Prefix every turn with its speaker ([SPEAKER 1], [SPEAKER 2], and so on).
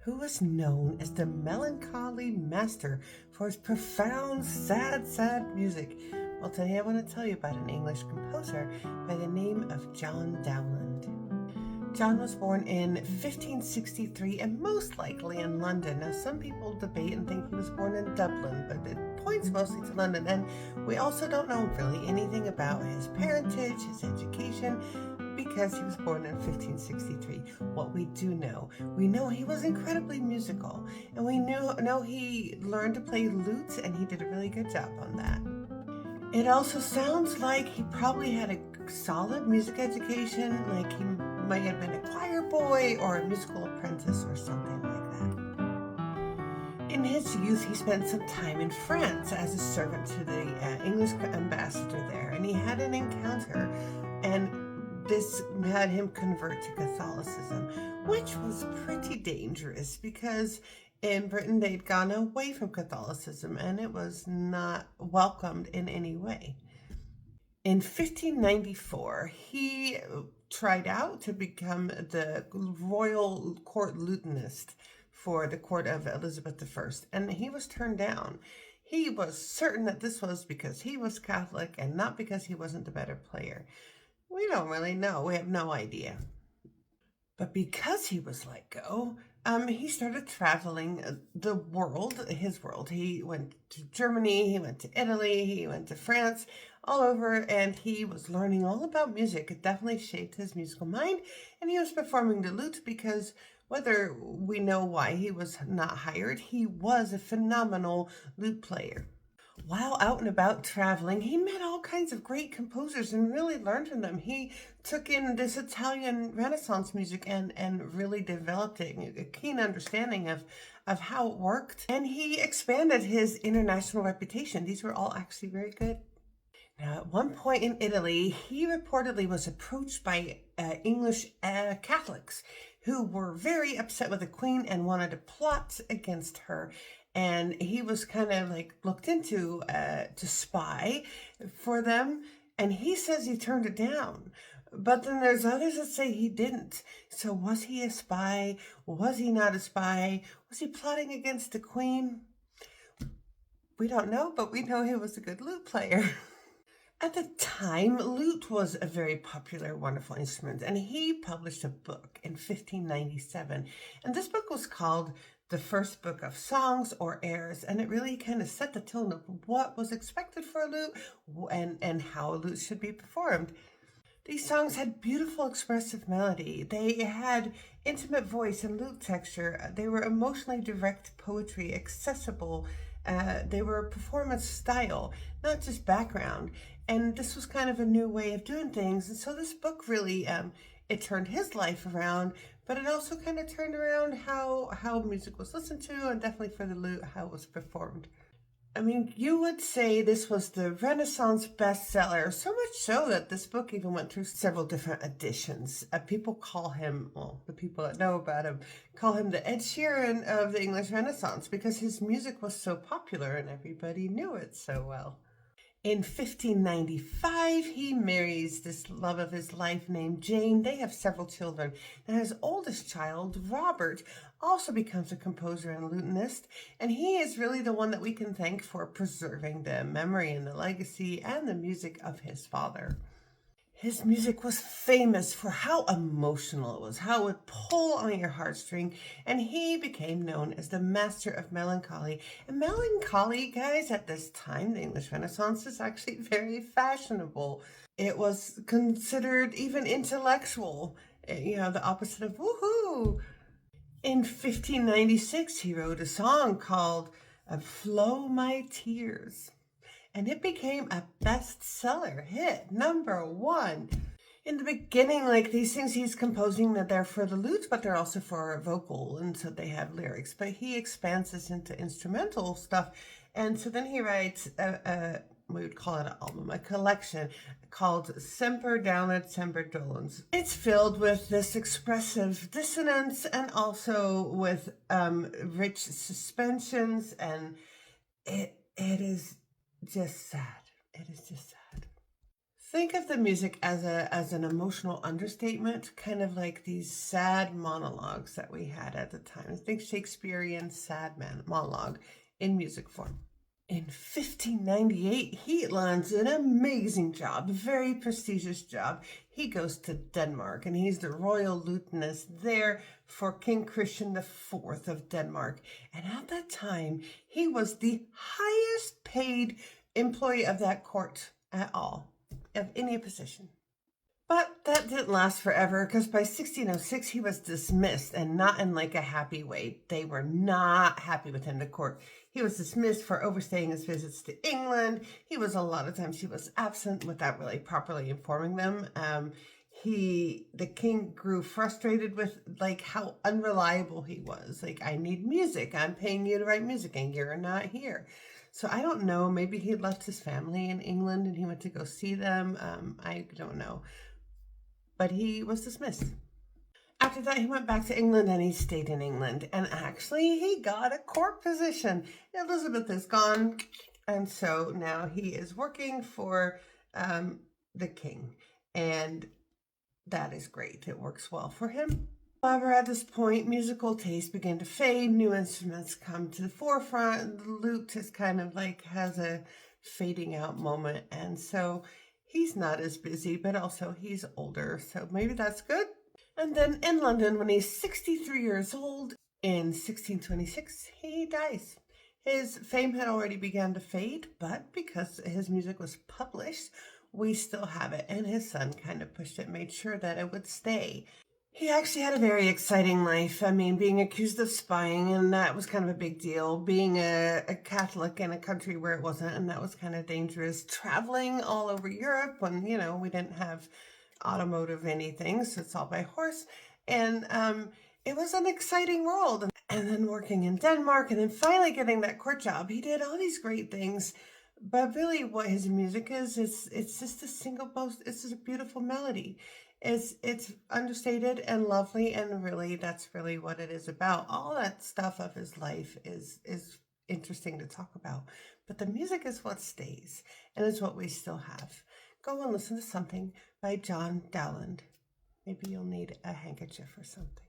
[SPEAKER 1] who was known as the melancholy master for his profound, sad music. Well, today I want to tell you about an English composer by the name of John Dowland. John was born in 1563 and most likely in London. Now, some people debate and think he was born in Dublin, but it points mostly to London. And we also don't know really anything about his parentage, his education, because he was born in 1563. What we do know, we know he was incredibly musical, and we know he learned to play lute, and he did a really good job on that. It also sounds like he probably had a solid music education, like he might have been a choir boy or a musical apprentice or something like that. In his youth, he spent some time in France as a servant to the English ambassador there, and he had an encounter, and this had him convert to Catholicism, which was pretty dangerous because in Britain they'd gone away from Catholicism and it was not welcomed in any way. In 1594, he tried out to become the royal court lutenist for the court of Elizabeth I, and he was turned down. He was certain that this was because he was Catholic and not because he wasn't the better player. We don't really know. We have no idea. But because he was let go, he started traveling the world, his world. He went to Germany, he went to Italy, he went to France, all over, and he was learning all about music. It definitely shaped his musical mind, and he was performing the lute because whether we know why he was not hired, he was a phenomenal lute player. While out and about traveling, he met all kinds of great composers and really learned from them. He took in this Italian Renaissance music and really developed a keen understanding of how it worked. And he expanded his international reputation. These were all actually very good. Now, at one point in Italy, he reportedly was approached by English Catholics who were very upset with the Queen and wanted to plot against her. And he was kind of like looked into to spy for them. And he says he turned it down. But then there's others that say he didn't. So was he a spy? Was he not a spy? Was he plotting against the Queen? We don't know, but we know he was a good lute player. At the time, lute was a very popular, wonderful instrument, and he published a book in 1597. And this book was called The First Book of Songs or Airs, and it really kind of set the tone of what was expected for a lute and how a lute should be performed. These songs had beautiful expressive melody. They had intimate voice and lute texture. They were emotionally direct poetry, accessible. They were performance style, not just background. And this was kind of a new way of doing things. And so this book really, it turned his life around, but it also kind of turned around how music was listened to, and definitely for the lute, how it was performed. I mean, you would say this was the Renaissance bestseller, so much so that this book even went through several different editions. People call him, well, the people that know about him, call him the Ed Sheeran of the English Renaissance because his music was so popular and everybody knew it so well. In 1595, he marries this love of his life named Jane. They have several children. And his oldest child, Robert, also becomes a composer and lutenist. And he is really the one that we can thank for preserving the memory and the legacy and the music of his father. His music was famous for how emotional it was, how it would pull on your heartstring, and he became known as the master of melancholy. And melancholy, guys, at this time, the English Renaissance, is actually very fashionable. It was considered even intellectual, the opposite of woohoo. In 1596, he wrote a song called Flow My Tears. And it became a bestseller hit, #1. In the beginning, like these things he's composing, that they're for the lute, but they're also for vocal, and so they have lyrics. But he expands this into instrumental stuff, and so then he writes we would call it an album, a collection called Semper Dowland, Semper Dolens. It's filled with this expressive dissonance and also with rich suspensions, and it is just sad. It is just sad. Think of the music as an emotional understatement, kind of like these sad monologues that we had at the time. Think Shakespearean monologue in music form. In 1598, he lands an amazing job, a very prestigious job. He goes to Denmark and he's the royal lieutenant there for King Christian IV of Denmark. And at that time, he was the highest paid employee of that court at all, of any position. But that didn't last forever because by 1606 he was dismissed, and not in like a happy way. They were not happy with him, the court. He was dismissed for overstaying his visits to England. He was a lot of times he was absent without really properly informing them. The king grew frustrated with like how unreliable he was. Like, I need music. I'm paying you to write music and you're not here. So I don't know. Maybe he left his family in England and he went to go see them. I don't know. But he was dismissed. After that, he went back to England and he stayed in England. And actually, he got a court position. Elizabeth is gone. And so now he is working for the king. And that is great. It works well for him. However, at this point, musical taste began to fade. New instruments come to the forefront. The lute is kind of like has a fading out moment. And so he's not as busy, but also he's older. So maybe that's good. And then in London, when he's 63 years old, in 1626, he dies. His fame had already begun to fade, but because his music was published, we still have it. And his son kind of pushed it, made sure that it would stay. He actually had a very exciting life. I mean, being accused of spying, and that was kind of a big deal. Being a Catholic in a country where it wasn't, and that was kind of dangerous. Traveling all over Europe when, we didn't have automotive anything, so it's all by horse. And it was an exciting world. And then working in Denmark, and then finally getting that court job. He did all these great things. But really what his music is, it's just a single post. It's just a beautiful melody. It's understated and lovely, and really that's really what it is about. All that stuff of his life is interesting to talk about, but the music is what stays, and it's what we still have. Go and listen to something by John Dowland. Maybe you'll need a handkerchief or something.